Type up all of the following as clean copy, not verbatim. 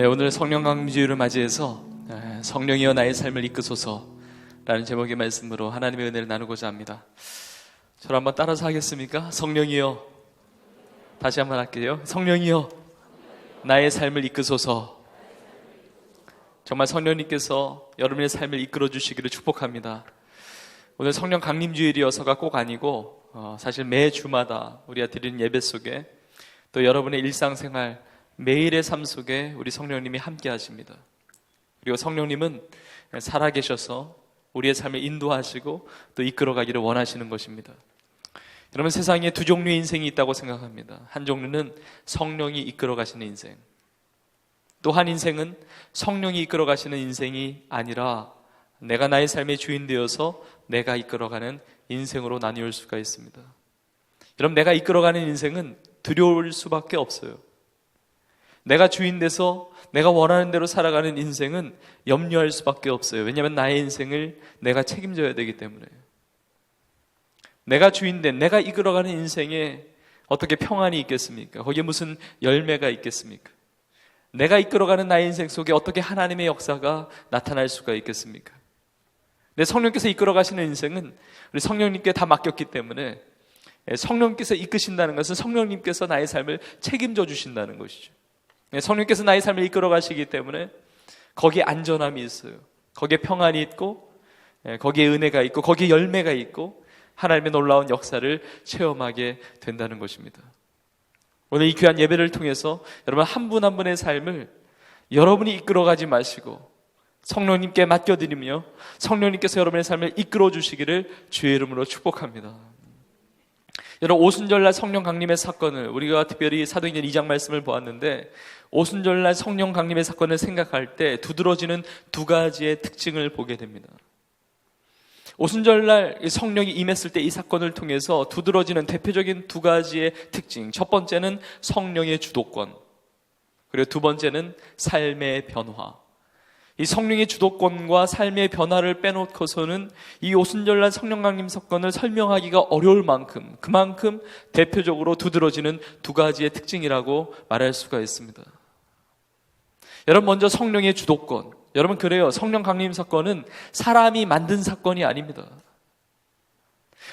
오늘 성령 강림주일을 맞이해서 성령이여 나의 삶을 이끄소서라는 제목의 말씀으로 하나님의 은혜를 나누고자 합니다. 저를 한번 따라서 하겠습니까? 성령이여, 다시 한번 할게요. 성령이여 나의 삶을 이끄소서. 정말 성령님께서 여러분의 삶을 이끌어 주시기를 축복합니다. 오늘 성령 강림주일이어서가 꼭 아니고 사실 매 주마다 우리가 드리는 예배 속에 또 여러분의 일상생활 매일의 삶 속에 우리 성령님이 함께 하십니다. 그리고 성령님은 살아계셔서 우리의 삶을 인도하시고 또 이끌어가기를 원하시는 것입니다. 여러분, 세상에 두 종류의 인생이 있다고 생각합니다. 한 종류는 성령이 이끌어가시는 인생, 또 한 인생은 성령이 이끌어가시는 인생이 아니라 내가 나의 삶의 주인 되어서 내가 이끌어가는 인생으로 나뉘을 수가 있습니다. 여러분, 내가 이끌어가는 인생은 두려울 수밖에 없어요. 내가 주인 돼서 내가 원하는 대로 살아가는 인생은 염려할 수밖에 없어요. 왜냐하면 나의 인생을 내가 책임져야 되기 때문에. 내가 주인 된, 내가 이끌어가는 인생에 어떻게 평안이 있겠습니까? 거기에 무슨 열매가 있겠습니까? 내가 이끌어가는 나의 인생 속에 어떻게 하나님의 역사가 나타날 수가 있겠습니까? 내 성령께서 이끌어가시는 인생은 우리 성령님께 다 맡겼기 때문에 성령님께서 이끄신다는 것은 성령님께서 나의 삶을 책임져 주신다는 것이죠. 성령께서 나의 삶을 이끌어 가시기 때문에 거기에 안전함이 있어요. 거기에 평안이 있고 거기에 은혜가 있고 거기에 열매가 있고 하나님의 놀라운 역사를 체험하게 된다는 것입니다. 오늘 이 귀한 예배를 통해서 여러분 한 분 한 분의 삶을 여러분이 이끌어가지 마시고 성령님께 맡겨드리며 성령님께서 여러분의 삶을 이끌어 주시기를 주의 이름으로 축복합니다. 여러분, 오순절날 성령 강림의 사건을 우리가 특별히 사도행전 2장 말씀을 보았는데, 오순절날 성령 강림의 사건을 생각할 때 두드러지는 두 가지의 특징을 보게 됩니다. 오순절날 성령이 임했을 때 이 사건을 통해서 두드러지는 대표적인 두 가지의 특징, 첫 번째는 성령의 주도권, 그리고 두 번째는 삶의 변화. 이 성령의 주도권과 삶의 변화를 빼놓고서는 이 오순절날 성령 강림 사건을 설명하기가 어려울 만큼, 그만큼 대표적으로 두드러지는 두 가지의 특징이라고 말할 수가 있습니다. 여러분, 먼저 성령의 주도권. 여러분, 그래요. 성령 강림 사건은 사람이 만든 사건이 아닙니다.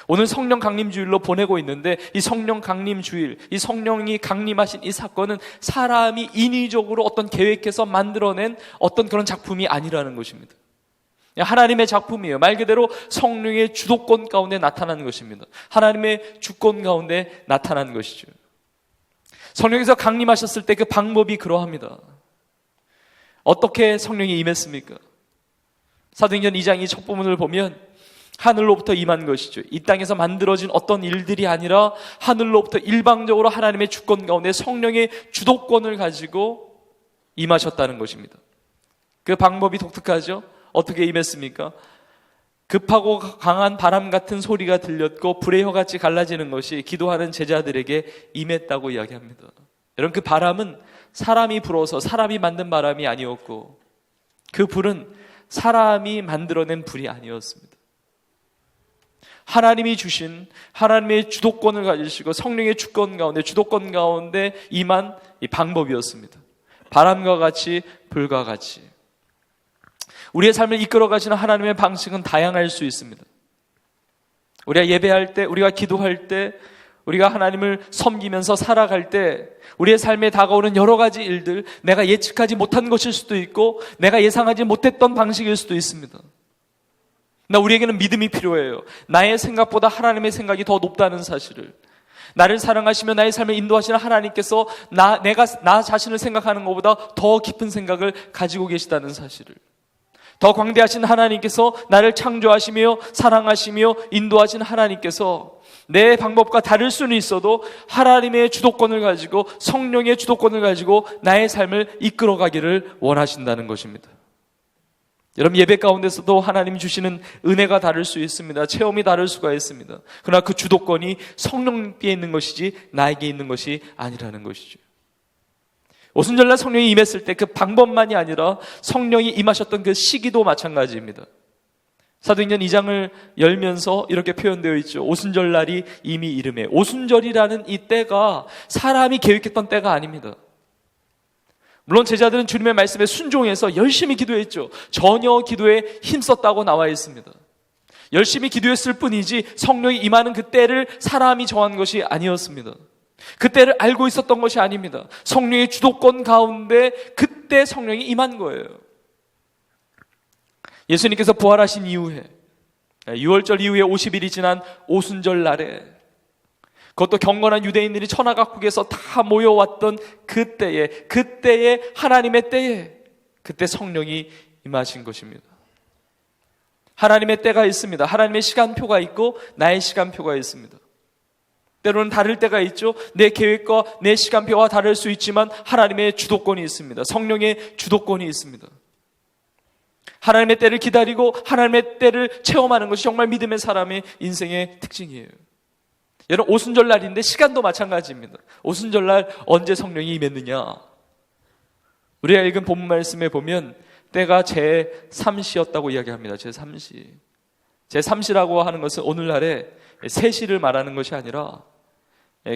오늘 성령 강림 주일로 보내고 있는데, 이 성령 강림 주일, 이 성령이 강림하신 이 사건은 사람이 인위적으로 어떤 계획해서 만들어낸 어떤 그런 작품이 아니라는 것입니다. 하나님의 작품이에요. 말 그대로 성령의 주도권 가운데 나타나는 것입니다. 하나님의 주권 가운데 나타난 것이죠. 성령께서 강림하셨을 때 그 방법이 그러합니다. 어떻게 성령이 임했습니까? 사도행전 2장 첫 부분을 보면 하늘로부터 임한 것이죠. 이 땅에서 만들어진 어떤 일들이 아니라 하늘로부터 일방적으로 하나님의 주권 가운데 성령의 주도권을 가지고 임하셨다는 것입니다. 그 방법이 독특하죠. 어떻게 임했습니까? 급하고 강한 바람 같은 소리가 들렸고 불의 혀같이 갈라지는 것이 기도하는 제자들에게 임했다고 이야기합니다. 여러분, 그 바람은 사람이 불어서 사람이 만든 바람이 아니었고 그 불은 사람이 만들어낸 불이 아니었습니다. 하나님이 주신 하나님의 주도권을 가지시고 성령의 주권 가운데, 주도권 가운데 임한 이 방법이었습니다. 바람과 같이 불과 같이. 우리의 삶을 이끌어 가시는 하나님의 방식은 다양할 수 있습니다. 우리가 예배할 때, 우리가 기도할 때, 우리가 하나님을 섬기면서 살아갈 때 우리의 삶에 다가오는 여러 가지 일들, 내가 예측하지 못한 것일 수도 있고 내가 예상하지 못했던 방식일 수도 있습니다. 우리에게는 믿음이 필요해요. 나의 생각보다 하나님의 생각이 더 높다는 사실을, 나를 사랑하시며 나의 삶을 인도하시는 하나님께서 내가 나 자신을 생각하는 것보다 더 깊은 생각을 가지고 계시다는 사실을, 더 광대하신 하나님께서 나를 창조하시며 사랑하시며 인도하신 하나님께서 내 방법과 다를 수는 있어도 하나님의 주도권을 가지고, 성령의 주도권을 가지고 나의 삶을 이끌어가기를 원하신다는 것입니다. 여러분, 예배 가운데서도 하나님이 주시는 은혜가 다를 수 있습니다. 체험이 다를 수가 있습니다. 그러나 그 주도권이 성령께 있는 것이지 나에게 있는 것이 아니라는 것이죠. 오순절날 성령이 임했을 때 그 방법만이 아니라 성령이 임하셨던 그 시기도 마찬가지입니다. 사도행전 2장을 열면서 이렇게 표현되어 있죠. 오순절날이 이미 이름에. 오순절이라는 이 때가 사람이 계획했던 때가 아닙니다. 물론 제자들은 주님의 말씀에 순종해서 열심히 기도했죠. 전혀 기도에 힘썼다고 나와 있습니다. 열심히 기도했을 뿐이지 성령이 임하는 그 때를 사람이 정한 것이 아니었습니다. 그 때를 알고 있었던 것이 아닙니다. 성령의 주도권 가운데 그때 성령이 임한 거예요. 예수님께서 부활하신 이후에 6월절 이후에 50일이 지난 오순절 날에, 그것도 경건한 유대인들이 천하각국에서 다 모여왔던 그때에 하나님의 때에 그때 성령이 임하신 것입니다. 하나님의 때가 있습니다. 하나님의 시간표가 있고 나의 시간표가 있습니다. 때로는 다를 때가 있죠. 내 계획과 내 시간표와 다를 수 있지만 하나님의 주도권이 있습니다. 성령의 주도권이 있습니다. 하나님의 때를 기다리고 하나님의 때를 체험하는 것이 정말 믿음의 사람의 인생의 특징이에요. 여러분, 오순절 날인데 시간도 마찬가지입니다. 오순절 날 언제 성령이 임했느냐? 우리가 읽은 본문 말씀에 보면 때가 제3시였다고 이야기합니다. 제3시. 제3시라고 하는 것은 오늘날의 3시를 말하는 것이 아니라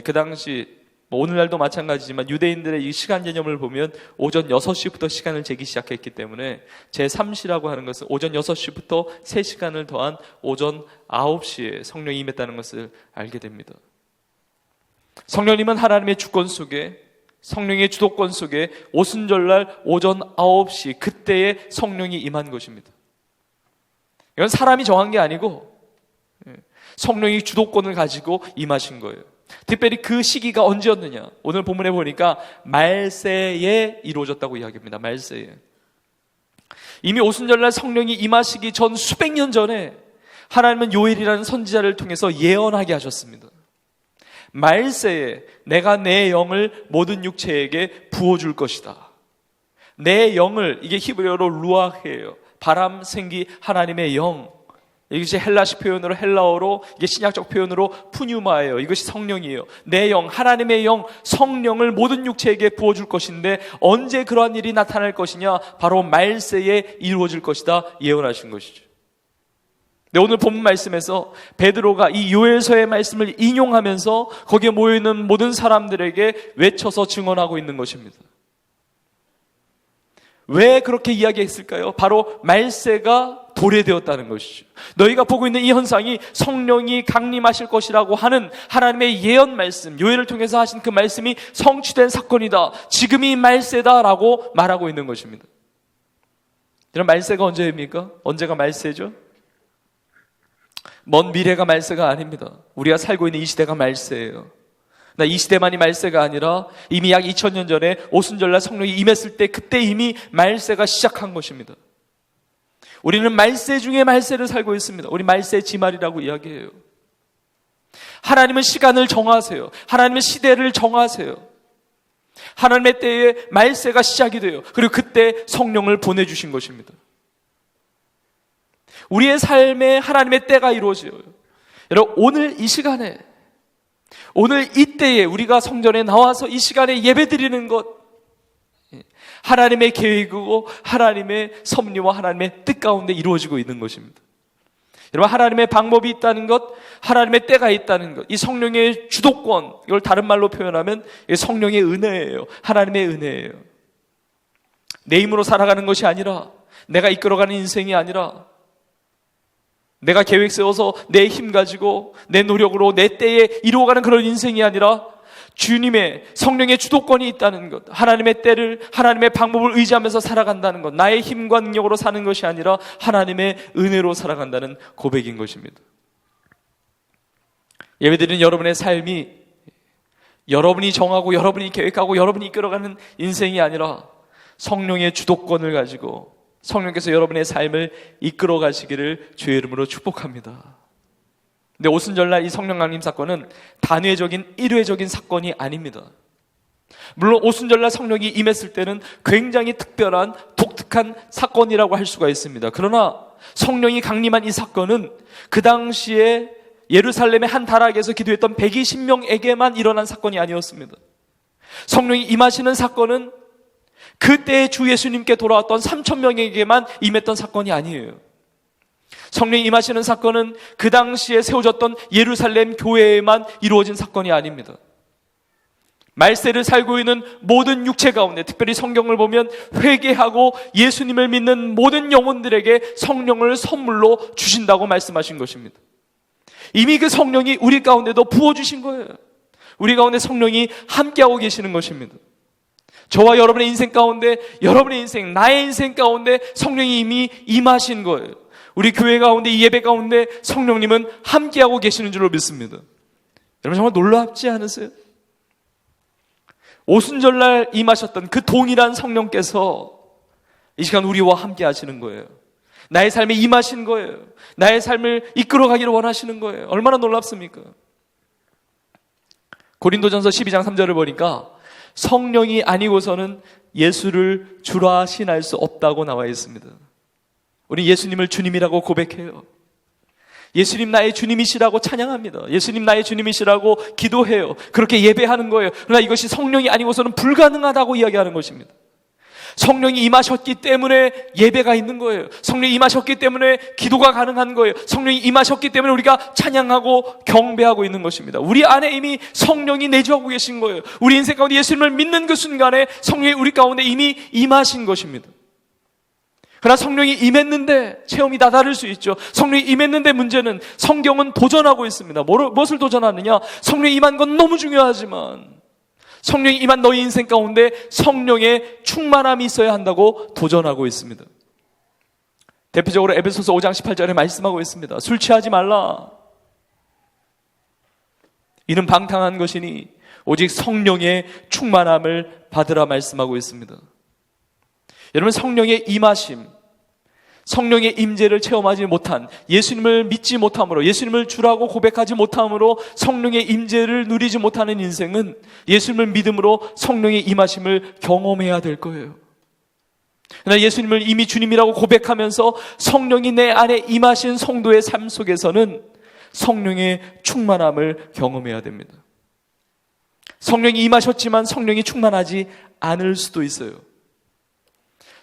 그 당시 오늘날도 마찬가지지만 유대인들의 이 시간 개념을 보면 오전 6시부터 시간을 재기 시작했기 때문에 제3시라고 하는 것은 오전 6시부터 3시간을 더한 오전 9시에 성령이 임했다는 것을 알게 됩니다. 성령님은 하나님의 주권 속에, 성령의 주도권 속에 오순절날 오전 9시 그때에 성령이 임한 것입니다. 이건 사람이 정한 게 아니고 성령이 주도권을 가지고 임하신 거예요. 특별히 그 시기가 언제였느냐? 오늘 본문에 보니까 말세에 이루어졌다고 이야기합니다. 말세에. 이미 오순절날 성령이 임하시기 전 수백 년 전에 하나님은 요엘이라는 선지자를 통해서 예언하게 하셨습니다. 말세에 내가 내 영을 모든 육체에게 부어줄 것이다. 내 영을, 이게 히브리어로 루아흐예요. 바람, 생기, 하나님의 영. 이것이 헬라식 표현으로, 헬라어로, 이게 신약적 표현으로 푸뉴마예요. 이것이 성령이에요. 내 영, 하나님의 영, 성령을 모든 육체에게 부어줄 것인데 언제 그러한 일이 나타날 것이냐? 바로 말세에 이루어질 것이다 예언하신 것이죠. 네, 오늘 본문 말씀에서 베드로가 이 요엘서의 말씀을 인용하면서 거기에 모여있는 모든 사람들에게 외쳐서 증언하고 있는 것입니다. 왜 그렇게 이야기했을까요? 바로 말세가 도래되었다는 것이죠. 너희가 보고 있는 이 현상이 성령이 강림하실 것이라고 하는 하나님의 예언 말씀, 요엘을 통해서 하신 그 말씀이 성취된 사건이다. 지금이 말세다라고 말하고 있는 것입니다. 이런 말세가 언제입니까? 언제가 말세죠? 먼 미래가 말세가 아닙니다. 우리가 살고 있는 이 시대가 말세예요. 이 시대만이 말세가 아니라 이미 약 2000년 전에 오순절날 성령이 임했을 때 그때 이미 말세가 시작한 것입니다. 우리는 말세 중에 말세를 살고 있습니다. 우리 말세 지말이라고 이야기해요. 하나님은 시간을 정하세요. 하나님은 시대를 정하세요. 하나님의 때에 말세가 시작이 돼요. 그리고 그때 성령을 보내주신 것입니다. 우리의 삶에 하나님의 때가 이루어져요. 여러분, 오늘 이 시간에, 오늘 이때에 우리가 성전에 나와서 이 시간에 예배드리는 것, 하나님의 계획이고 하나님의 섭리와 하나님의 뜻 가운데 이루어지고 있는 것입니다. 여러분, 하나님의 방법이 있다는 것, 하나님의 때가 있다는 것, 이 성령의 주도권, 이걸 다른 말로 표현하면 성령의 은혜예요. 하나님의 은혜예요. 내 힘으로 살아가는 것이 아니라, 내가 이끌어가는 인생이 아니라, 내가 계획 세워서 내 힘 가지고 내 노력으로 내 때에 이루어가는 그런 인생이 아니라 주님의 성령의 주도권이 있다는 것, 하나님의 때를, 하나님의 방법을 의지하면서 살아간다는 것, 나의 힘과 능력으로 사는 것이 아니라 하나님의 은혜로 살아간다는 고백인 것입니다. 예배드리는 여러분의 삶이 여러분이 정하고 여러분이 계획하고 여러분이 이끌어가는 인생이 아니라 성령의 주도권을 가지고 성령께서 여러분의 삶을 이끌어 가시기를 주의 이름으로 축복합니다. 근데 오순절날 이 성령 강림 사건은 단회적인 일회적인 사건이 아닙니다. 물론 오순절날 성령이 임했을 때는 굉장히 특별한 독특한 사건이라고 할 수가 있습니다. 그러나 성령이 강림한 이 사건은 그 당시에 예루살렘의 한 다락에서 기도했던 120명에게만 일어난 사건이 아니었습니다. 성령이 임하시는 사건은 그때 주 예수님께 돌아왔던 3,000명에게만 임했던 사건이 아니에요. 성령이 임하시는 사건은 그 당시에 세워졌던 예루살렘 교회에만 이루어진 사건이 아닙니다. 말세를 살고 있는 모든 육체 가운데, 특별히 성경을 보면 회개하고 예수님을 믿는 모든 영혼들에게 성령을 선물로 주신다고 말씀하신 것입니다. 이미 그 성령이 우리 가운데도 부어주신 거예요. 우리 가운데 성령이 함께하고 계시는 것입니다. 저와 여러분의 인생 가운데, 여러분의 인생, 나의 인생 가운데 성령이 이미 임하신 거예요. 우리 교회 가운데, 이 예배 가운데 성령님은 함께하고 계시는 줄로 믿습니다. 여러분 정말 놀랍지 않으세요? 오순절날 임하셨던 그 동일한 성령께서 이 시간 우리와 함께 하시는 거예요. 나의 삶에 임하신 거예요. 나의 삶을 이끌어가기를 원하시는 거예요. 얼마나 놀랍습니까? 고린도전서 12장 3절을 보니까 성령이 아니고서는 예수를 주라 신할 수 없다고 나와 있습니다. 우리 예수님을 주님이라고 고백해요. 예수님 나의 주님이시라고 찬양합니다. 예수님 나의 주님이시라고 기도해요. 그렇게 예배하는 거예요. 그러나 이것이 성령이 아니고서는 불가능하다고 이야기하는 것입니다. 성령이 임하셨기 때문에 예배가 있는 거예요. 성령이 임하셨기 때문에 기도가 가능한 거예요. 성령이 임하셨기 때문에 우리가 찬양하고 경배하고 있는 것입니다. 우리 안에 이미 성령이 내주하고 계신 거예요. 우리 인생 가운데 예수님을 믿는 그 순간에 성령이 우리 가운데 이미 임하신 것입니다. 그러나 성령이 임했는데 체험이 다 다를 수 있죠. 성령이 임했는데 문제는 성경은 도전하고 있습니다. 무엇을 도전하느냐? 성령이 임한 건 너무 중요하지만 성령이 임한 너희 인생 가운데 성령의 충만함이 있어야 한다고 도전하고 있습니다. 대표적으로 에베소서 5장 18절에 말씀하고 있습니다. 술 취하지 말라. 이는 방탕한 것이니 오직 성령의 충만함을 받으라 말씀하고 있습니다. 여러분 성령의 임하심, 성령의 임재를 체험하지 못한, 예수님을 믿지 못함으로, 예수님을 주라고 고백하지 못함으로 성령의 임재를 누리지 못하는 인생은 예수님을 믿음으로 성령의 임하심을 경험해야 될 거예요. 그러나 예수님을 이미 주님이라고 고백하면서 성령이 내 안에 임하신 성도의 삶 속에서는 성령의 충만함을 경험해야 됩니다. 성령이 임하셨지만 성령이 충만하지 않을 수도 있어요.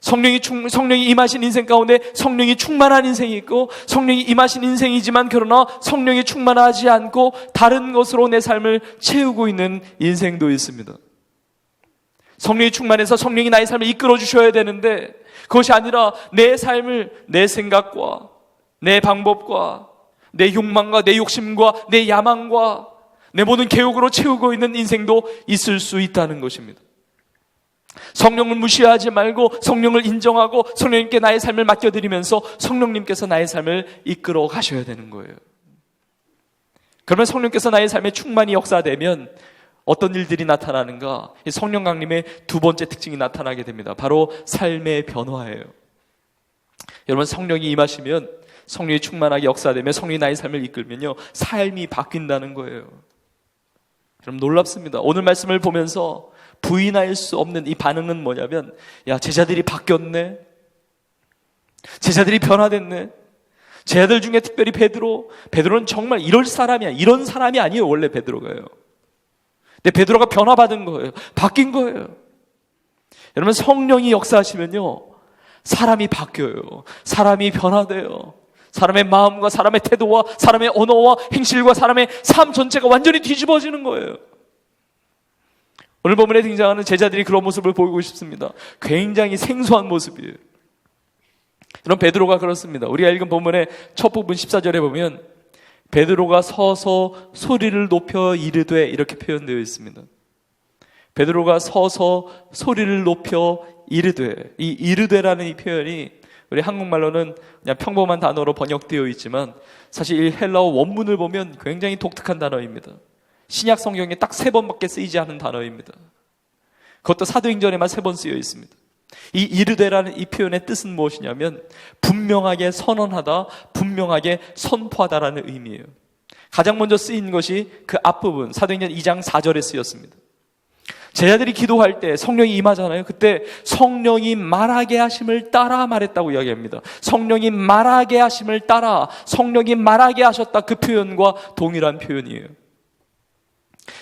성령이 임하신 인생 가운데 성령이 충만한 인생이 있고, 성령이 임하신 인생이지만 그러나 성령이 충만하지 않고 다른 것으로 내 삶을 채우고 있는 인생도 있습니다. 성령이 충만해서 성령이 나의 삶을 이끌어 주셔야 되는데 그것이 아니라 내 삶을 내 생각과 내 방법과 내 욕망과 내 욕심과 내 야망과 내 모든 계획으로 채우고 있는 인생도 있을 수 있다는 것입니다. 성령을 무시하지 말고 성령을 인정하고 성령님께 나의 삶을 맡겨드리면서 성령님께서 나의 삶을 이끌어 가셔야 되는 거예요. 그러면 성령께서 나의 삶에 충만히 역사되면 어떤 일들이 나타나는가? 성령 강림의 두 번째 특징이 나타나게 됩니다. 바로 삶의 변화예요. 여러분 성령이 임하시면, 성령이 충만하게 역사되면, 성령이 나의 삶을 이끌면요 삶이 바뀐다는 거예요. 여러분 놀랍습니다. 오늘 말씀을 보면서 부인할 수 없는 이 반응은 뭐냐면, 야 제자들이 바뀌었네, 제자들이 변화됐네. 제자들 중에 특별히 베드로는 정말 이런 사람이 아니에요. 원래 베드로가요. 근데 베드로가 변화받은 거예요. 바뀐 거예요. 여러분 성령이 역사하시면요 사람이 바뀌어요. 사람이 변화돼요. 사람의 마음과 사람의 태도와 사람의 언어와 행실과 사람의 삶 전체가 완전히 뒤집어지는 거예요. 오늘 본문에 등장하는 제자들이 그런 모습을 보이고 싶습니다. 굉장히 생소한 모습이에요. 그럼 베드로가 그렇습니다. 우리가 읽은 본문의 첫 부분 14절에 보면 베드로가 서서 소리를 높여 이르되 이렇게 표현되어 있습니다. 베드로가 서서 소리를 높여 이르되, 이 이르되라는 이 표현이 우리 한국말로는 그냥 평범한 단어로 번역되어 있지만 사실 이 헬라어 원문을 보면 굉장히 독특한 단어입니다. 신약 성경에 딱 3번밖에 쓰이지 않은 단어입니다. 그것도 사도행전에만 3번 쓰여 있습니다. 이 이르되라는 이 표현의 뜻은 무엇이냐면 분명하게 선언하다, 분명하게 선포하다라는 의미예요. 가장 먼저 쓰인 것이 그 앞부분 사도행전 2장 4절에 쓰였습니다. 제자들이 기도할 때 성령이 임하잖아요. 그때 성령이 말하게 하심을 따라 말했다고 이야기합니다. 성령이 말하게 하심을 따라, 성령이 말하게 하셨다, 그 표현과 동일한 표현이에요.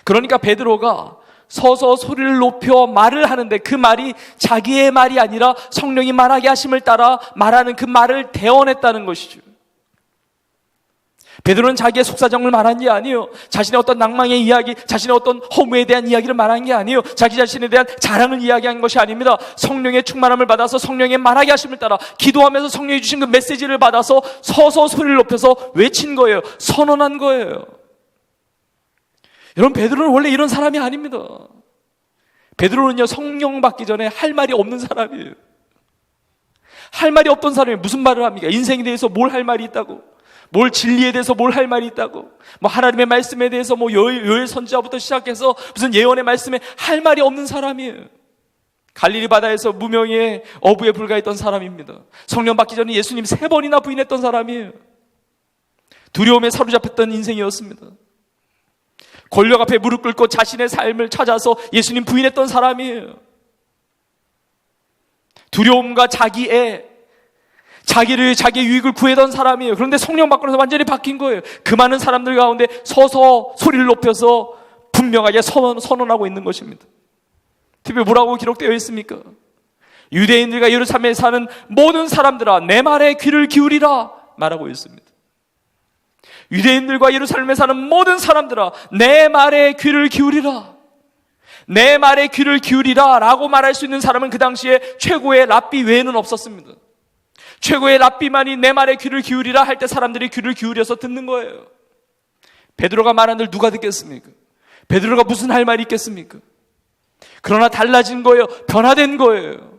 그러니까 베드로가 서서 소리를 높여 말을 하는데 그 말이 자기의 말이 아니라 성령이 말하게 하심을 따라 말하는 그 말을 대언했다는 것이죠. 베드로는 자기의 속사정을 말한 게 아니에요. 자신의 어떤 낭만의 이야기, 자신의 어떤 허무에 대한 이야기를 말한 게 아니에요. 자기 자신에 대한 자랑을 이야기한 것이 아닙니다. 성령의 충만함을 받아서 성령의 말하게 하심을 따라 기도하면서 성령이 주신 그 메시지를 받아서 서서 소리를 높여서 외친 거예요. 선언한 거예요. 여러분, 베드로는 원래 이런 사람이 아닙니다. 베드로는요, 성령 받기 전에 할 말이 없는 사람이에요. 할 말이 없던 사람이 무슨 말을 합니까? 인생에 대해서 뭘 할 말이 있다고? 뭘 진리에 대해서 뭘 할 말이 있다고? 뭐 하나님의 말씀에 대해서 뭐 요엘 선지자부터 시작해서 무슨 예언의 말씀에 할 말이 없는 사람이에요. 갈릴리 바다에서 무명의 어부에 불과했던 사람입니다. 성령 받기 전에 예수님 3번이나 부인했던 사람이에요. 두려움에 사로잡혔던 인생이었습니다. 권력 앞에 무릎 꿇고 자신의 삶을 찾아서 예수님 부인했던 사람이에요. 두려움과 자기의 유익을 구해던 사람이에요. 그런데 성령 받고 나서 완전히 바뀐 거예요. 그 많은 사람들 가운데 서서 소리를 높여서 분명하게 선언하고 있는 것입니다. 특별히 뭐라고 기록되어 있습니까? 유대인들과 예루살렘에 사는 모든 사람들아, 내 말에 귀를 기울이라 말하고 있습니다. 유대인들과 예루살렘에 사는 모든 사람들아, 내 말에 귀를 기울이라. 내 말에 귀를 기울이라 라고 말할 수 있는 사람은 그 당시에 최고의 랍비 외에는 없었습니다. 최고의 랍비만이 내 말에 귀를 기울이라 할 때 사람들이 귀를 기울여서 듣는 거예요. 베드로가 말하는 들 누가 듣겠습니까? 베드로가 무슨 할 말이 있겠습니까? 그러나 달라진 거예요. 변화된 거예요.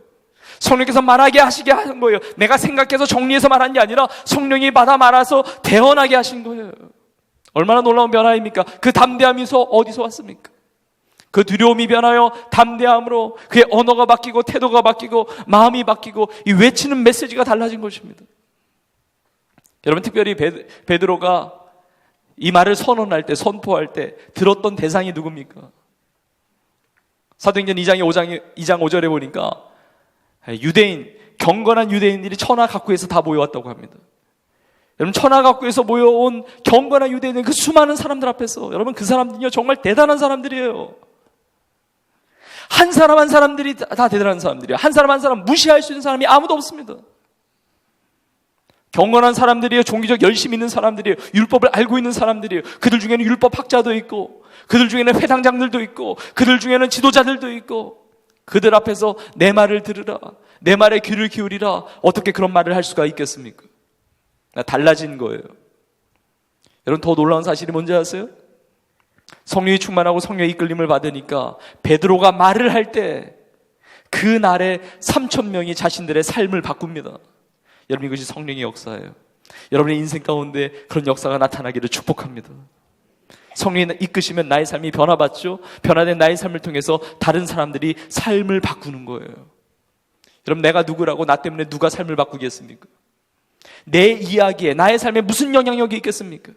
성령께서 말하게 하시게 하는 거예요. 내가 생각해서 정리해서 말한 게 아니라 성령이 받아 말아서 대언하게 하신 거예요. 얼마나 놀라운 변화입니까? 그 담대함이 어디서 왔습니까? 그 두려움이 변하여 담대함으로 그의 언어가 바뀌고 태도가 바뀌고 마음이 바뀌고 이 외치는 메시지가 달라진 것입니다. 여러분, 특별히 베드로가 이 말을 선언할 때, 선포할 때 들었던 대상이 누굽니까? 사도행전 2장 5절에 보니까 경건한 유대인들이 천하각국에서 다 모여왔다고 합니다. 여러분, 천하각국에서 모여온 경건한 유대인들, 그 수많은 사람들 앞에서 여러분, 그 사람들은요 정말 대단한 사람들이에요. 한 사람 한 사람들이 다 대단한 사람들이에요. 한 사람 한 사람 무시할 수 있는 사람이 아무도 없습니다. 경건한 사람들이에요. 종교적 열심이 있는 사람들이에요. 율법을 알고 있는 사람들이에요. 그들 중에는 율법학자도 있고, 그들 중에는 회당장들도 있고, 그들 중에는 지도자들도 있고, 그들 앞에서 내 말을 들으라, 내 말에 귀를 기울이라. 어떻게 그런 말을 할 수가 있겠습니까? 달라진 거예요. 여러분, 더 놀라운 사실이 뭔지 아세요? 성령이 충만하고 성령의 이끌림을 받으니까 베드로가 말을 할 때 그날에 3,000명이 자신들의 삶을 바꿉니다. 여러분, 이것이 성령의 역사예요. 여러분의 인생 가운데 그런 역사가 나타나기를 축복합니다. 성령이 이끄시면 나의 삶이 변화받죠. 변화된 나의 삶을 통해서 다른 사람들이 삶을 바꾸는 거예요. 여러분, 내가 누구라고 나 때문에 누가 삶을 바꾸겠습니까? 내 이야기에, 나의 삶에 무슨 영향력이 있겠습니까?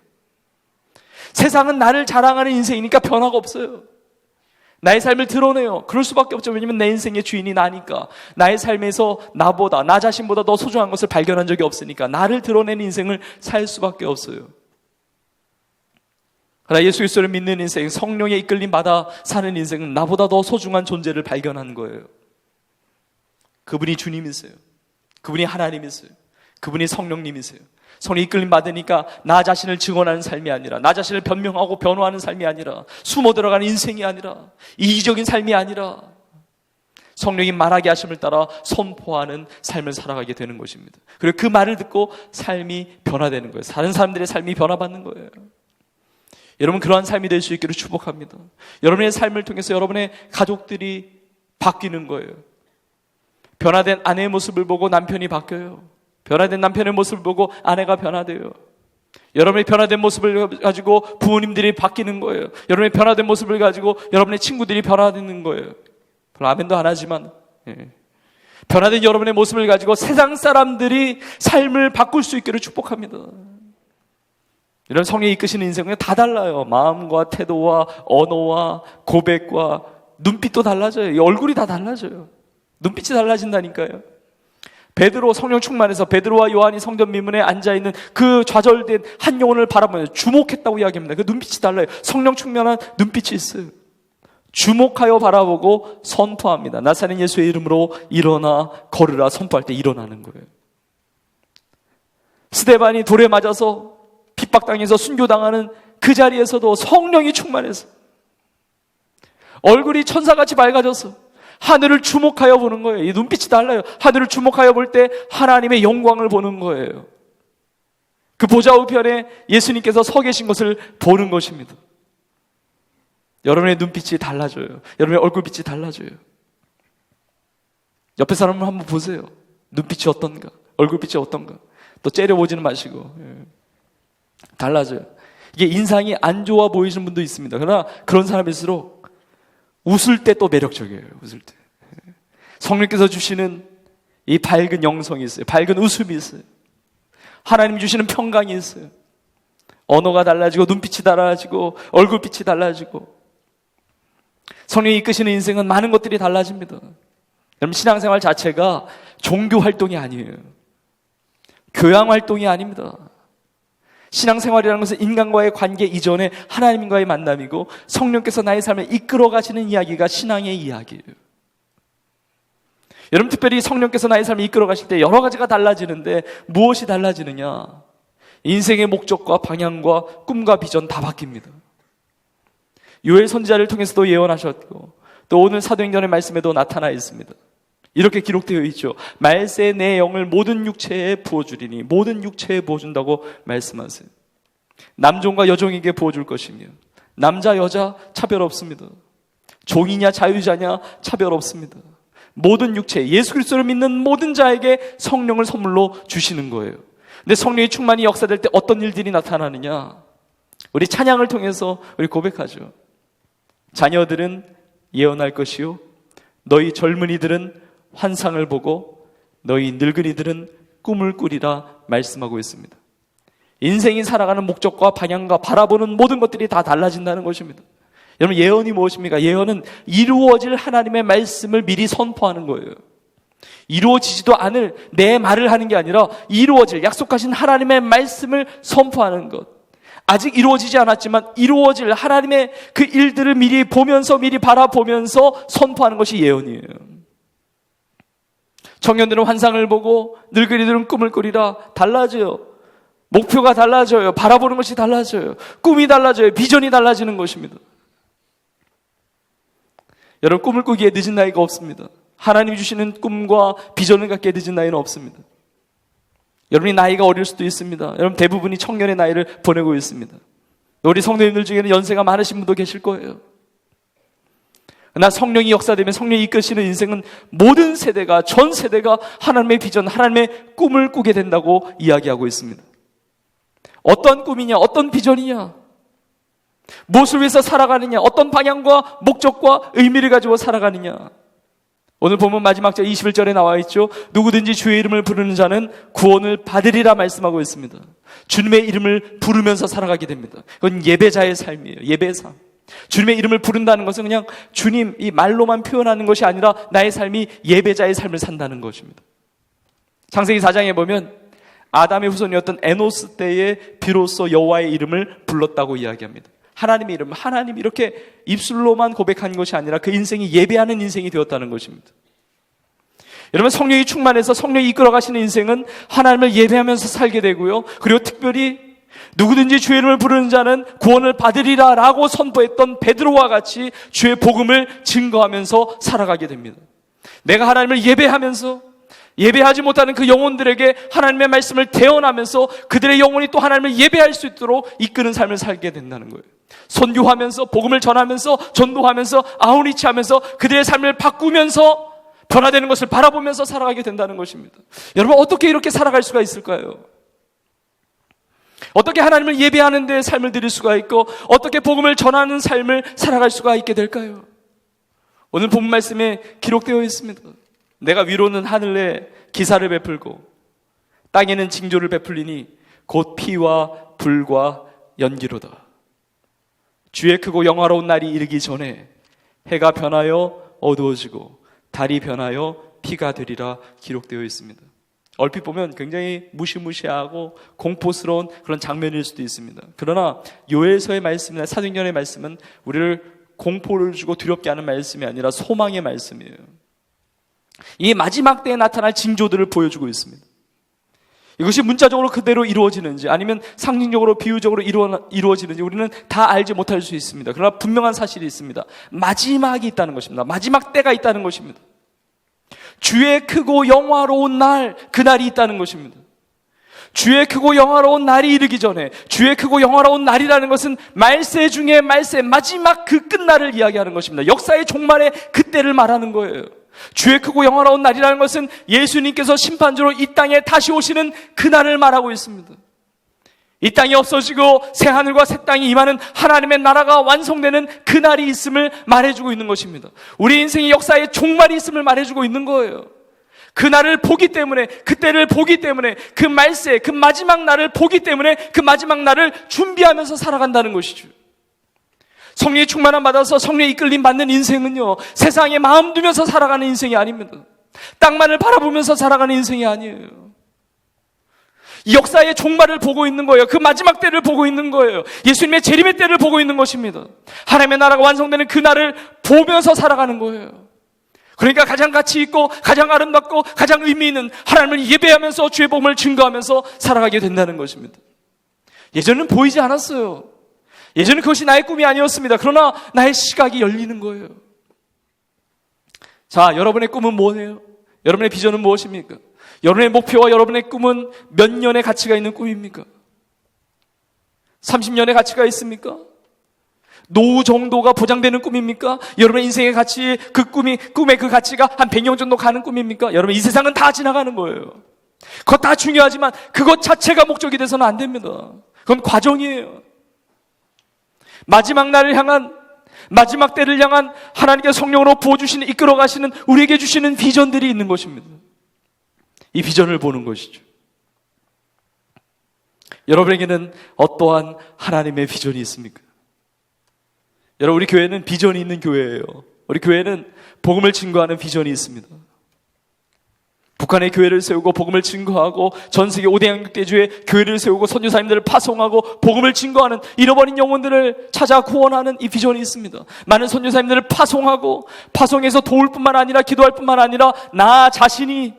세상은 나를 자랑하는 인생이니까 변화가 없어요. 나의 삶을 드러내요. 그럴 수밖에 없죠. 왜냐면 내 인생의 주인이 나니까. 나의 삶에서 나 자신보다 더 소중한 것을 발견한 적이 없으니까 나를 드러내는 인생을 살 수밖에 없어요. 그러나 예수 그리스도를 믿는 인생, 성령의 이끌림 받아 사는 인생은 나보다 더 소중한 존재를 발견한 거예요. 그분이 주님이세요. 그분이 하나님이세요. 그분이 성령님이세요. 성령의 이끌림 받으니까 나 자신을 증언하는 삶이 아니라, 나 자신을 변명하고 변호하는 삶이 아니라, 숨어 들어가는 인생이 아니라, 이기적인 삶이 아니라 성령이 말하게 하심을 따라 선포하는 삶을 살아가게 되는 것입니다. 그리고 그 말을 듣고 삶이 변화되는 거예요. 다른 사람들의 삶이 변화받는 거예요. 여러분, 그러한 삶이 될 수 있기를 축복합니다. 여러분의 삶을 통해서 여러분의 가족들이 바뀌는 거예요. 변화된 아내의 모습을 보고 남편이 바뀌어요. 변화된 남편의 모습을 보고 아내가 변화돼요. 여러분의 변화된 모습을 가지고 부모님들이 바뀌는 거예요. 여러분의 변화된 모습을 가지고 여러분의 친구들이 변화되는 거예요. 별로 아멘도 안 하지만, 변화된 여러분의 모습을 가지고 세상 사람들이 삶을 바꿀 수 있기를 축복합니다. 이런 성령이 이끄시는 인생은 다 달라요. 마음과 태도와 언어와 고백과 눈빛도 달라져요. 이 얼굴이 다 달라져요. 눈빛이 달라진다니까요. 베드로, 성령 충만해서 베드로와 요한이 성전 미문에 앉아있는 그 좌절된 한 영혼을 바라보면서 주목했다고 이야기합니다. 그 눈빛이 달라요. 성령 충만한 눈빛이 있어요. 주목하여 바라보고 선포합니다. 나사렛 예수의 이름으로 일어나 걸으라 선포할 때 일어나는 거예요. 스데반이 돌에 맞아서 피 핍박당해서 순교당하는 그 자리에서도 성령이 충만해서 얼굴이 천사같이 밝아져서 하늘을 주목하여 보는 거예요. 이 눈빛이 달라요. 하늘을 주목하여 볼 때 하나님의 영광을 보는 거예요. 그 보좌 우편에 예수님께서 서 계신 것을 보는 것입니다. 여러분의 눈빛이 달라져요. 여러분의 얼굴빛이 달라져요. 옆에 사람을 한번 보세요. 눈빛이 어떤가? 얼굴빛이 어떤가? 또 째려보지는 마시고. 달라져요. 이게 인상이 안 좋아 보이시는 분도 있습니다. 그러나 그런 사람일수록 웃을 때 또 매력적이에요. 웃을 때. 성령께서 주시는 이 밝은 영성이 있어요. 밝은 웃음이 있어요. 하나님 주시는 평강이 있어요. 언어가 달라지고 눈빛이 달라지고 얼굴빛이 달라지고 성령이 이끄시는 인생은 많은 것들이 달라집니다. 여러분, 신앙생활 자체가 종교 활동이 아니에요. 교양 활동이 아닙니다. 신앙생활이라는 것은 인간과의 관계 이전에 하나님과의 만남이고 성령께서 나의 삶을 이끌어 가시는 이야기가 신앙의 이야기예요. 여러분, 특별히 성령께서 나의 삶을 이끌어 가실 때 여러 가지가 달라지는데 무엇이 달라지느냐? 인생의 목적과 방향과 꿈과 비전 다 바뀝니다. 요엘 선지자를 통해서도 예언하셨고 또 오늘 사도행전의 말씀에도 나타나 있습니다. 이렇게 기록되어 있죠. 말세 내 영을 모든 육체에 부어주리니, 모든 육체에 부어준다고 말씀하세요. 남종과 여종에게 부어줄 것이며 남자 여자 차별 없습니다. 종이냐 자유자냐 차별 없습니다. 모든 육체, 예수 그리스도를 믿는 모든 자에게 성령을 선물로 주시는 거예요. 근데 성령의 충만이 역사될 때 어떤 일들이 나타나느냐? 우리 찬양을 통해서 우리 고백하죠. 자녀들은 예언할 것이요, 너희 젊은이들은 환상을 보고 너희 늙은이들은 꿈을 꾸리라 말씀하고 있습니다. 인생이 살아가는 목적과 방향과 바라보는 모든 것들이 다 달라진다는 것입니다. 여러분, 예언이 무엇입니까? 예언은 이루어질 하나님의 말씀을 미리 선포하는 거예요. 이루어지지도 않을 내 말을 하는 게 아니라 이루어질 약속하신 하나님의 말씀을 선포하는 것. 아직 이루어지지 않았지만 이루어질 하나님의 그 일들을 미리 보면서, 미리 바라보면서 선포하는 것이 예언이에요. 청년들은 환상을 보고 늙은이들은 꿈을 꾸리라. 달라져요. 목표가 달라져요. 바라보는 것이 달라져요. 꿈이 달라져요. 비전이 달라지는 것입니다. 여러분, 꿈을 꾸기에 늦은 나이가 없습니다. 하나님이 주시는 꿈과 비전을 갖기에 늦은 나이는 없습니다. 여러분이 나이가 어릴 수도 있습니다. 여러분, 대부분이 청년의 나이를 보내고 있습니다. 우리 성도님들 중에는 연세가 많으신 분도 계실 거예요. 그러나 성령이 역사되면, 성령이 이끄시는 인생은 모든 세대가, 전 세대가 하나님의 비전, 하나님의 꿈을 꾸게 된다고 이야기하고 있습니다. 어떤 꿈이냐, 어떤 비전이냐, 무엇을 위해서 살아가느냐, 어떤 방향과 목적과 의미를 가지고 살아가느냐. 오늘 보면 마지막 절 21절에 나와 있죠. 누구든지 주의 이름을 부르는 자는 구원을 받으리라 말씀하고 있습니다. 주님의 이름을 부르면서 살아가게 됩니다. 그건 예배자의 삶이에요. 예배의 삶. 주님의 이름을 부른다는 것은 그냥 주님 이 말로만 표현하는 것이 아니라 나의 삶이 예배자의 삶을 산다는 것입니다. 창세기 4장에 보면 아담의 후손이었던 에노스 때에 비로소 여호와의 이름을 불렀다고 이야기합니다. 하나님의 이름, 하나님 이렇게 입술로만 고백한 것이 아니라 그 인생이 예배하는 인생이 되었다는 것입니다. 여러분, 성령이 충만해서 성령이 이끌어 가시는 인생은 하나님을 예배하면서 살게 되고요. 그리고 특별히 누구든지 주의 이름을 부르는 자는 구원을 받으리라 라고 선포했던 베드로와 같이 주의 복음을 증거하면서 살아가게 됩니다. 내가 하나님을 예배하면서 예배하지 못하는 그 영혼들에게 하나님의 말씀을 대언하면서 그들의 영혼이 또 하나님을 예배할 수 있도록 이끄는 삶을 살게 된다는 거예요. 선교하면서 복음을 전하면서 전도하면서 아우리치하면서 그들의 삶을 바꾸면서 변화되는 것을 바라보면서 살아가게 된다는 것입니다. 여러분, 어떻게 이렇게 살아갈 수가 있을까요? 어떻게 하나님을 예배하는 데 삶을 드릴 수가 있고 어떻게 복음을 전하는 삶을 살아갈 수가 있게 될까요? 오늘 본문 말씀에 기록되어 있습니다. 내가 위로는 하늘에 기사를 베풀고 땅에는 징조를 베풀리니 곧 피와 불과 연기로다. 주의 크고 영화로운 날이 이르기 전에 해가 변하여 어두워지고 달이 변하여 피가 되리라 기록되어 있습니다. 얼핏 보면 굉장히 무시무시하고 공포스러운 그런 장면일 수도 있습니다. 그러나 요엘서의 말씀이나 사도행전의 말씀은 우리를 공포를 주고 두렵게 하는 말씀이 아니라 소망의 말씀이에요. 이 마지막 때에 나타날 징조들을 보여주고 있습니다. 이것이 문자적으로 그대로 이루어지는지 아니면 상징적으로 비유적으로 이루어지는지 우리는 다 알지 못할 수 있습니다. 그러나 분명한 사실이 있습니다. 마지막이 있다는 것입니다. 마지막 때가 있다는 것입니다. 주의 크고 영화로운 날, 그날이 있다는 것입니다. 주의 크고 영화로운 날이 이르기 전에, 주의 크고 영화로운 날이라는 것은 말세 중에 말세, 마지막 그 끝날을 이야기하는 것입니다. 역사의 종말의 그때를 말하는 거예요. 주의 크고 영화로운 날이라는 것은 예수님께서 심판주로 이 땅에 다시 오시는 그날을 말하고 있습니다. 이 땅이 없어지고 새 하늘과 새 땅이 임하는 하나님의 나라가 완성되는 그날이 있음을 말해주고 있는 것입니다. 우리 인생의 역사의 종말이 있음을 말해주고 있는 거예요. 그날을 보기 때문에, 그때를 보기 때문에, 그 말세, 그 마지막 날을 보기 때문에 그 마지막 날을 준비하면서 살아간다는 것이죠. 성령의 충만함 받아서 성령의 이끌림 받는 인생은요, 세상에 마음 두면서 살아가는 인생이 아닙니다. 땅만을 바라보면서 살아가는 인생이 아니에요. 이 역사의 종말을 보고 있는 거예요. 그 마지막 때를 보고 있는 거예요. 예수님의 재림의 때를 보고 있는 것입니다. 하나님의 나라가 완성되는 그 날을 보면서 살아가는 거예요. 그러니까 가장 가치 있고 가장 아름답고 가장 의미 있는 하나님을 예배하면서 주의 복음을 증거하면서 살아가게 된다는 것입니다. 예전에는 보이지 않았어요. 예전에 그것이 나의 꿈이 아니었습니다. 그러나 나의 시각이 열리는 거예요. 자, 여러분의 꿈은 뭐예요? 여러분의 비전은 무엇입니까? 여러분의 목표와 여러분의 꿈은 몇 년의 가치가 있는 꿈입니까? 30년의 가치가 있습니까? 노후 정도가 보장되는 꿈입니까? 여러분의 인생의 가치, 그 꿈의 그 가치가 한 100년 정도 가는 꿈입니까? 여러분, 이 세상은 다 지나가는 거예요. 그것 다 중요하지만 그것 자체가 목적이 돼서는 안 됩니다. 그건 과정이에요. 마지막 날을 향한, 마지막 때를 향한 하나님께 성령으로 부어주시는, 이끌어 가시는, 우리에게 주시는 비전들이 있는 것입니다. 이 비전을 보는 것이죠. 여러분에게는 어떠한 하나님의 비전이 있습니까? 여러분, 우리 교회는 비전이 있는 교회예요. 우리 교회는 복음을 증거하는 비전이 있습니다. 북한의 교회를 세우고 복음을 증거하고 전 세계 5대 양육대주의 교회를 세우고 선교사님들을 파송하고 복음을 증거하는, 잃어버린 영혼들을 찾아 구원하는 이 비전이 있습니다. 많은 선교사님들을 파송하고 파송해서 도울 뿐만 아니라 기도할 뿐만 아니라 나 자신이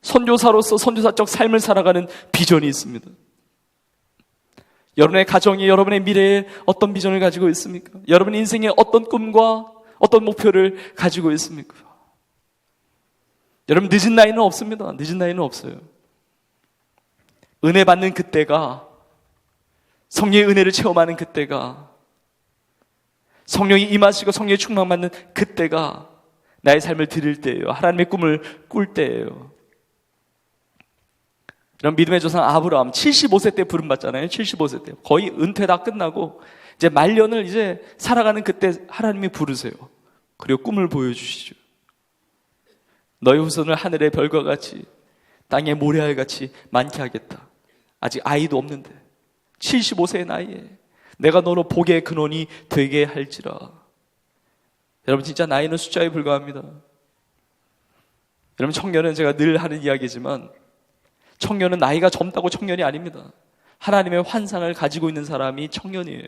선교사로서 선교사적 삶을 살아가는 비전이 있습니다. 여러분의 가정이, 여러분의 미래에 어떤 비전을 가지고 있습니까? 여러분의 인생에 어떤 꿈과 어떤 목표를 가지고 있습니까? 여러분, 늦은 나이는 없습니다. 늦은 나이는 없어요. 은혜 받는 그때가, 성령의 은혜를 체험하는 그때가, 성령이 임하시고 성령의 충만 받는 그때가 나의 삶을 드릴 때예요. 하나님의 꿈을 꿀 때예요. 이런 믿음의 조상 아브라함 75세 때 부름 받잖아요. 75세 때 거의 은퇴 다 끝나고 이제 말년을 이제 살아가는 그때 하나님이 부르세요. 그리고 꿈을 보여주시죠. 너의 후손을 하늘의 별과 같이 땅의 모래알같이 많게 하겠다. 아직 아이도 없는데 75세의 나이에 내가 너로 복의 근원이 되게 할지라. 여러분, 진짜 나이는 숫자에 불과합니다. 여러분, 청년은 제가 늘 하는 이야기지만 청년은 나이가 젊다고 청년이 아닙니다. 하나님의 환상을 가지고 있는 사람이 청년이에요.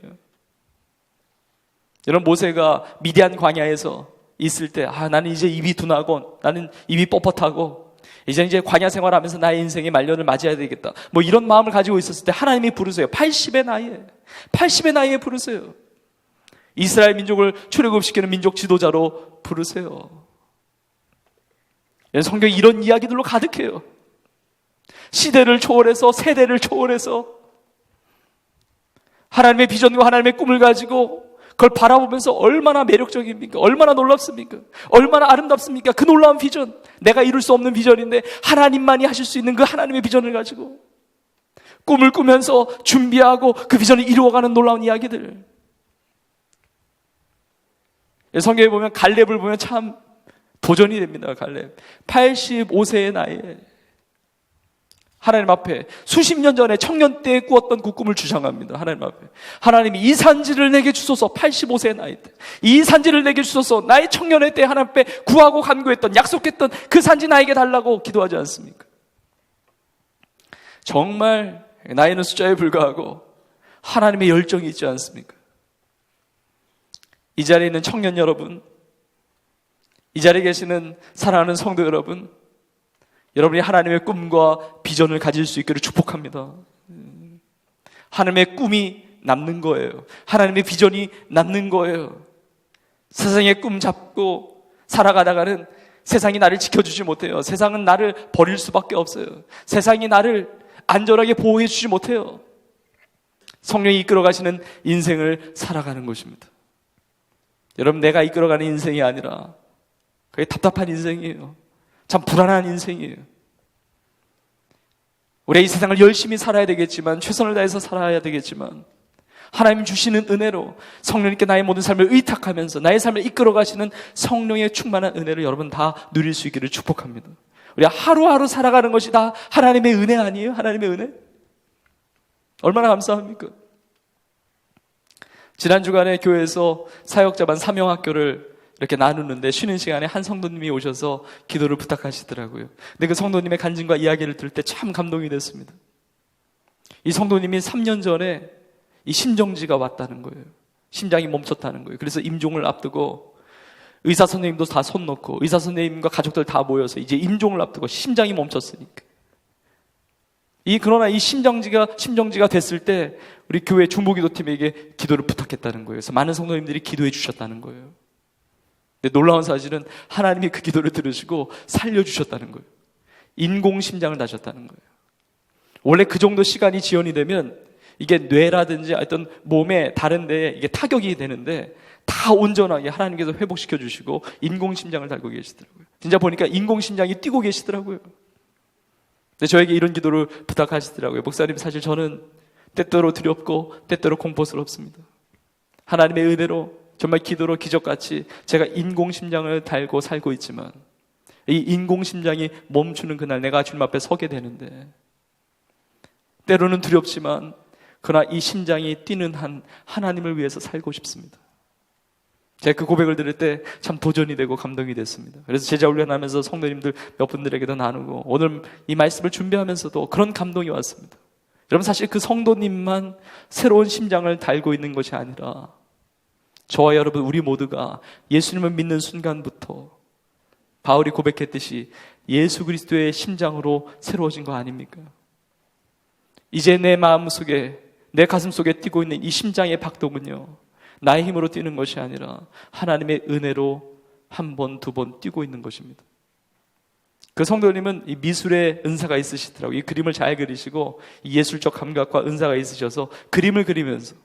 여러분, 모세가 미디안 광야에서 있을 때, 나는 이제 입이 둔하고 나는 입이 뻣뻣하고 이제 광야 생활하면서 나의 인생의 말년을 맞이해야 되겠다, 뭐 이런 마음을 가지고 있었을 때 하나님이 부르세요. 80의 나이에 부르세요. 이스라엘 민족을 출애굽시키는 민족 지도자로 부르세요. 성경이 이런 이야기들로 가득해요. 시대를 초월해서, 세대를 초월해서 하나님의 비전과 하나님의 꿈을 가지고 그걸 바라보면서 얼마나 매력적입니까? 얼마나 놀랍습니까? 얼마나 아름답습니까? 그 놀라운 비전, 내가 이룰 수 없는 비전인데 하나님만이 하실 수 있는 그 하나님의 비전을 가지고 꿈을 꾸면서 준비하고 그 비전을 이루어가는 놀라운 이야기들. 성경에 보면 갈렙을 보면 참 도전이 됩니다. 갈렙 85세의 나이에 하나님 앞에 수십 년 전에 청년 때 꾸었던 그 꿈을 주장합니다. 하나님 앞에, 하나님이 이 산지를 내게 주소서. 85세 나이 때 이 산지를 내게 주소서. 나의 청년의 때 하나님 앞에 구하고 간구했던, 약속했던 그 산지 나에게 달라고 기도하지 않습니까? 정말 나이는 숫자에 불과하고 하나님의 열정이 있지 않습니까? 이 자리에 있는 청년 여러분, 이 자리에 계시는 사랑하는 성도 여러분, 여러분이 하나님의 꿈과 비전을 가질 수 있기를 축복합니다. 하나님의 꿈이 남는 거예요. 하나님의 비전이 남는 거예요. 세상의 꿈 잡고 살아가다가는 세상이 나를 지켜주지 못해요. 세상은 나를 버릴 수밖에 없어요. 세상이 나를 안전하게 보호해 주지 못해요. 성령이 이끌어 가시는 인생을 살아가는 것입니다. 여러분, 내가 이끌어가는 인생이 아니라 그게 답답한 인생이에요. 참 불안한 인생이에요. 우리가 이 세상을 열심히 살아야 되겠지만, 최선을 다해서 살아야 되겠지만, 하나님 주시는 은혜로 성령님께 나의 모든 삶을 의탁하면서 나의 삶을 이끌어 가시는 성령의 충만한 은혜를 여러분 다 누릴 수 있기를 축복합니다. 우리가 하루하루 살아가는 것이 다 하나님의 은혜 아니에요? 하나님의 은혜? 얼마나 감사합니까? 지난 주간에 교회에서 사역자반 사명학교를 이렇게 나누는데 쉬는 시간에 한 성도님이 오셔서 기도를 부탁하시더라고요. 근데 그 성도님의 간증과 이야기를 들을 때 참 감동이 됐습니다. 이 성도님이 3년 전에 이 심정지가 왔다는 거예요. 심장이 멈췄다는 거예요. 그래서 임종을 앞두고 의사 선생님도 다 손 놓고 의사 선생님과 가족들 다 모여서 이제 임종을 앞두고 심장이 멈췄으니까. 그러나 이 심정지가 됐을 때 우리 교회 중보기도팀에게 기도를 부탁했다는 거예요. 그래서 많은 성도님들이 기도해 주셨다는 거예요. 근데 놀라운 사실은 하나님이 그 기도를 들으시고 살려주셨다는 거예요. 인공심장을 다셨다는 거예요. 원래 그 정도 시간이 지연이 되면 이게 뇌라든지 어떤 몸에 다른 데에 이게 타격이 되는데 다 온전하게 하나님께서 회복시켜 주시고 인공심장을 달고 계시더라고요. 진짜 보니까 인공심장이 뛰고 계시더라고요. 근데 저에게 이런 기도를 부탁하시더라고요. 목사님, 사실 저는 때때로 두렵고 때때로 공포스럽습니다. 하나님의 은혜로 정말 기도로 기적같이 제가 인공심장을 달고 살고 있지만 이 인공심장이 멈추는 그날 내가 주님 앞에 서게 되는데 때로는 두렵지만 그러나 이 심장이 뛰는 한 하나님을 위해서 살고 싶습니다. 제가 그 고백을 들을 때 참 도전이 되고 감동이 됐습니다. 그래서 제자 훈련하면서 성도님들 몇 분들에게도 나누고 오늘 이 말씀을 준비하면서도 그런 감동이 왔습니다. 여러분, 사실 그 성도님만 새로운 심장을 달고 있는 것이 아니라 저와 여러분 우리 모두가 예수님을 믿는 순간부터 바울이 고백했듯이 예수 그리스도의 심장으로 새로워진 거 아닙니까? 이제 내 마음속에 내 가슴속에 뛰고 있는 이 심장의 박동은요, 나의 힘으로 뛰는 것이 아니라 하나님의 은혜로 한 번, 두 번 뛰고 있는 것입니다. 그 성도님은 이 미술의 은사가 있으시더라고요. 이 그림을 잘 그리시고 이 예술적 감각과 은사가 있으셔서 그림을 그리면서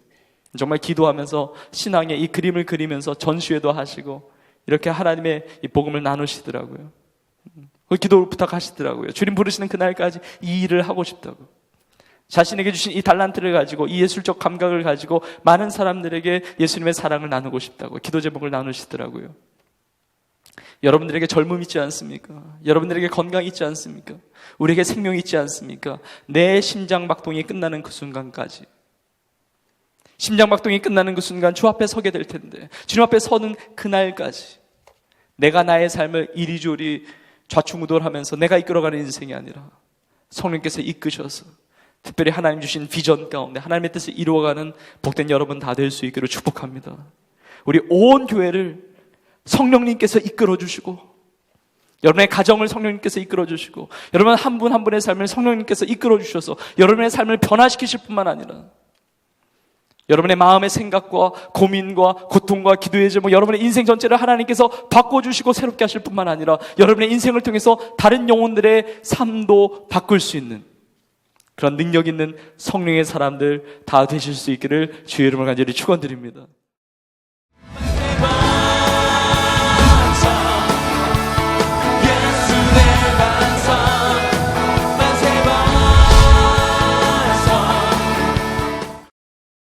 정말 기도하면서 신앙의 이 그림을 그리면서 전시회도 하시고 이렇게 하나님의 이 복음을 나누시더라고요. 그 기도를 부탁하시더라고요. 주님 부르시는 그날까지 이 일을 하고 싶다고. 자신에게 주신 이 달란트를 가지고 이 예술적 감각을 가지고 많은 사람들에게 예수님의 사랑을 나누고 싶다고 기도 제목을 나누시더라고요. 여러분들에게 젊음이 있지 않습니까? 여러분들에게 건강이 있지 않습니까? 우리에게 생명이 있지 않습니까? 내 심장박동이 끝나는 그 순간까지, 심장박동이 끝나는 그 순간 주 앞에 서게 될 텐데, 주님 앞에 서는 그날까지 내가 나의 삶을 이리저리 좌충우돌하면서 내가 이끌어가는 인생이 아니라 성령께서 이끄셔서 특별히 하나님 주신 비전 가운데 하나님의 뜻을 이루어가는 복된 여러분 다 될 수 있기를 축복합니다. 우리 온 교회를 성령님께서 이끌어 주시고, 여러분의 가정을 성령님께서 이끌어 주시고, 여러분 한 분 한 분의 삶을 성령님께서 이끌어 주셔서 여러분의 삶을 변화시키실 뿐만 아니라 여러분의 마음의 생각과 고민과 고통과 기도의 제목, 여러분의 인생 전체를 하나님께서 바꿔주시고 새롭게 하실 뿐만 아니라 여러분의 인생을 통해서 다른 영혼들의 삶도 바꿀 수 있는 그런 능력 있는 성령의 사람들 다 되실 수 있기를 주의 이름으로 간절히 축원드립니다.